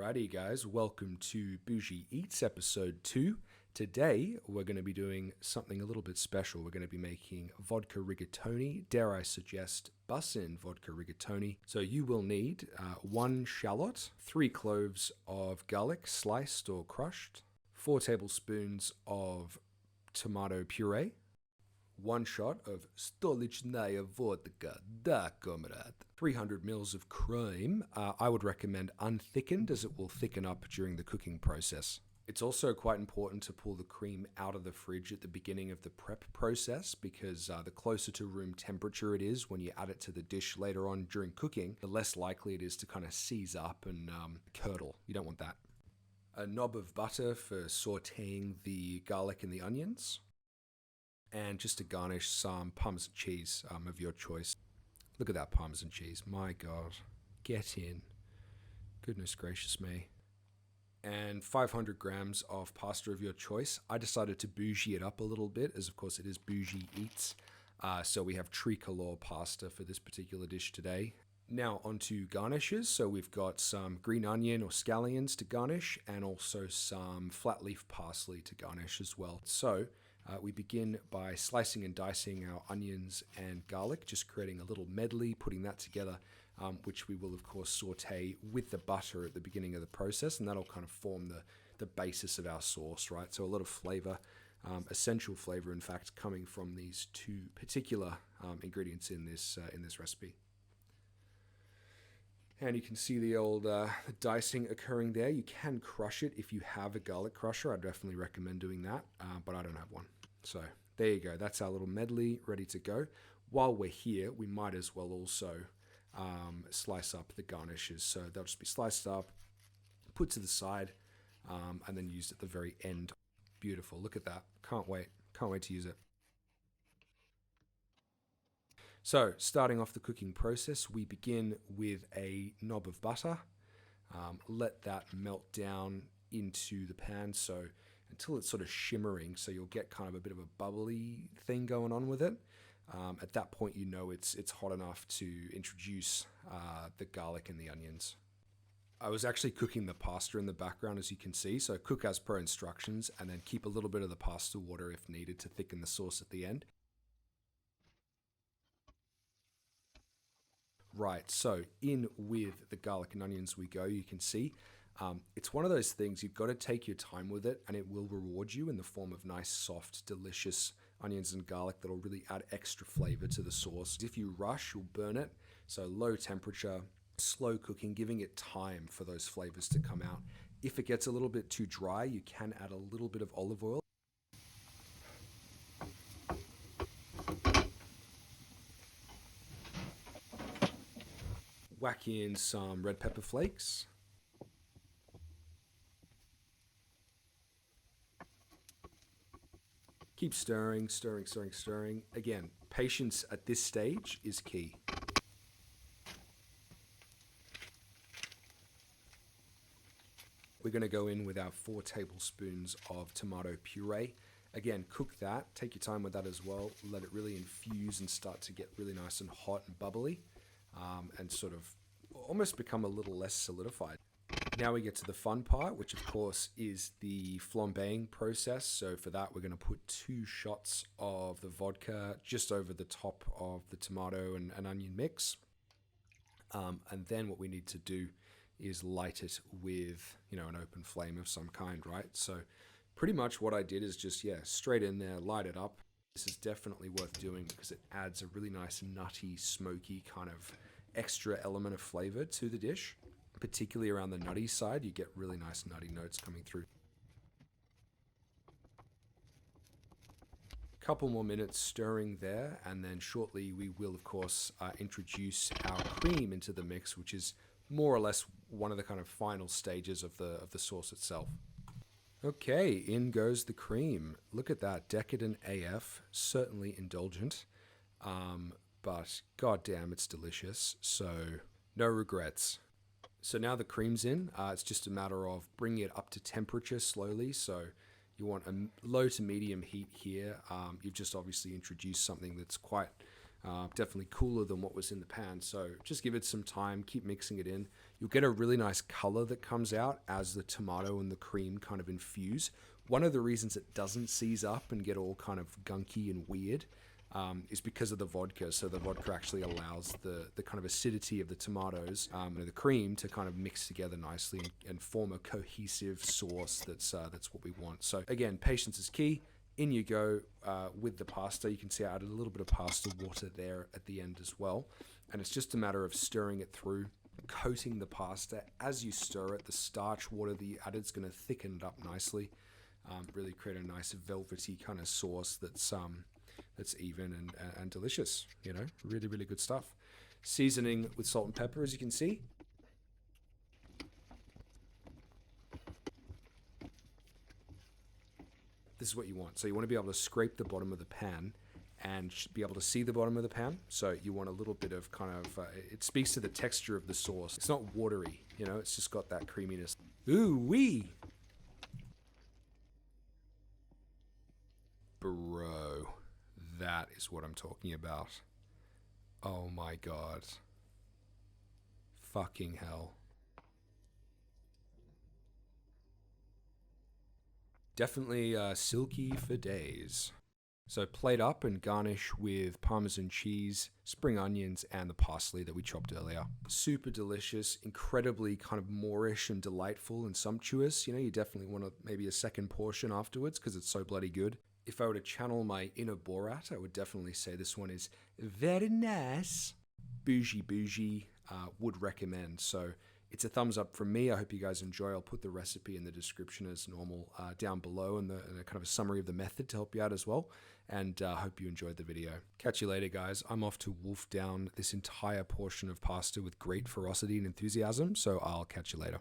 Alrighty guys, welcome to Bougie Eats episode 2. Today we're going to be doing something a little bit special. We're going to be making vodka rigatoni, dare I suggest bussin vodka rigatoni. So you will need 1 shallot, 3 cloves of garlic sliced or crushed, 4 tablespoons of tomato puree, 1 shot of Rigatoni Alla Vodka, da comrade. 300 mils of cream. I would recommend unthickened as it will thicken up during the cooking process. It's also quite important to pull the cream out of the fridge at the beginning of the prep process because the closer to room temperature it is when you add it to the dish later on during cooking, the less likely it is to kind of seize up and curdle. You don't want that. A knob of butter for sauteing the garlic and the onions. And just to garnish, some parmesan cheese of your choice. Look at that parmesan cheese. My God. Get in. Goodness gracious me. And 500 grams of pasta of your choice. I decided to bougie it up a little bit, as of course it is Bougie Eats. So we have tricolor pasta for this particular dish today. Now onto garnishes. So we've got some green onion or scallions to garnish, and also some flat leaf parsley to garnish as well. So we begin by slicing and dicing our onions and garlic, just creating a little medley, putting that together, which we will of course saute with the butter at the beginning of the process, and that'll kind of form the basis of our sauce, right? So a lot of flavor, essential flavor in fact, coming from these two particular ingredients in this recipe. And you can see the old dicing occurring there. You can crush it if you have a garlic crusher. I definitely recommend doing that, but I don't have one. So there you go. That's our little medley ready to go. While we're here, we might as well also slice up the garnishes. So they'll just be sliced up, put to the side, and then used at the very end. Beautiful. Look at that. Can't wait. Can't wait to use it. So, starting off the cooking process, we begin with a knob of butter. Let that melt down into the pan until it's sort of shimmering, so you'll get kind of a bit of a bubbly thing going on with it. At that point, you know it's hot enough to introduce the garlic and the onions. I was actually cooking the pasta in the background, as you can see, so cook as per instructions, and then keep a little bit of the pasta water if needed to thicken the sauce at the end. Right, so in with the garlic and onions we go. You can see it's one of those things, you've got to take your time with it, and it will reward you in the form of nice, soft, delicious onions and garlic that'll really add extra flavor to the sauce. If you rush, you'll burn it. So low temperature, slow cooking, giving it time for those flavors to come out. If it gets a little bit too dry, you can add a little bit of olive oil. Whack in some red pepper flakes. Keep stirring, stirring, stirring, stirring. Again, patience at this stage is key. We're going to go in with our 4 tablespoons of tomato puree. Again, cook that. Take your time with that as well. Let it really infuse and start to get really nice and hot and bubbly. And sort of almost become a little less solidified. Now we get to the fun part, which of course is the flambeing process. So for that, we're going to put 2 shots of the vodka just over the top of the tomato and onion mix. And then what we need to do is light it with, an open flame of some kind, right? So pretty much what I did is just, straight in there, light it up. This is definitely worth doing because it adds a really nice nutty, smoky kind of extra element of flavor to the dish. Particularly around the nutty side, you get really nice nutty notes coming through. Couple more minutes stirring there, and then shortly we will of course introduce our cream into the mix, which is more or less one of the kind of final stages of the sauce itself. Okay, in goes the cream. Look at that, decadent AF, certainly indulgent, but goddamn, it's delicious. So no regrets. So now the cream's in. It's just a matter of bringing it up to temperature slowly. So you want a low to medium heat here. You've just obviously introduced something that's quite Definitely cooler than what was in the pan. So just give it some time, keep mixing it in. You'll get a really nice color that comes out as the tomato and the cream kind of infuse. One of the reasons it doesn't seize up and get all kind of gunky and weird is because of the vodka. So the vodka actually allows the kind of acidity of the tomatoes and the cream to kind of mix together nicely and form a cohesive sauce that's what we want. So again, patience is key. In you go with the pasta. You can see I added a little bit of pasta water there at the end as well. And it's just a matter of stirring it through, coating the pasta. As you stir it, the starch water that you added is going to thicken it up nicely. Really create a nice velvety kind of sauce that's even and delicious. You know, really, really good stuff. Seasoning with salt and pepper, as you can see. This is what you want. So you want to be able to scrape the bottom of the pan and be able to see the bottom of the pan. So you want a little bit of kind of, it speaks to the texture of the sauce. It's not watery, you know, it's just got that creaminess. Ooh wee. Bro, that is what I'm talking about. Oh my God. Fucking hell. Definitely silky for days. So plate up and garnish with parmesan cheese, spring onions, and the parsley that we chopped earlier. Super delicious, incredibly kind of Moorish and delightful and sumptuous. You know, you definitely want maybe a second portion afterwards because it's so bloody good. If I were to channel my inner Borat, I would definitely say this one is very nice. Bougie, would recommend. So it's a thumbs up from me. I hope you guys enjoy. I'll put the recipe in the description as normal down below and a kind of a summary of the method to help you out as well. And I hope you enjoyed the video. Catch you later, guys. I'm off to wolf down this entire portion of pasta with great ferocity and enthusiasm. So I'll catch you later.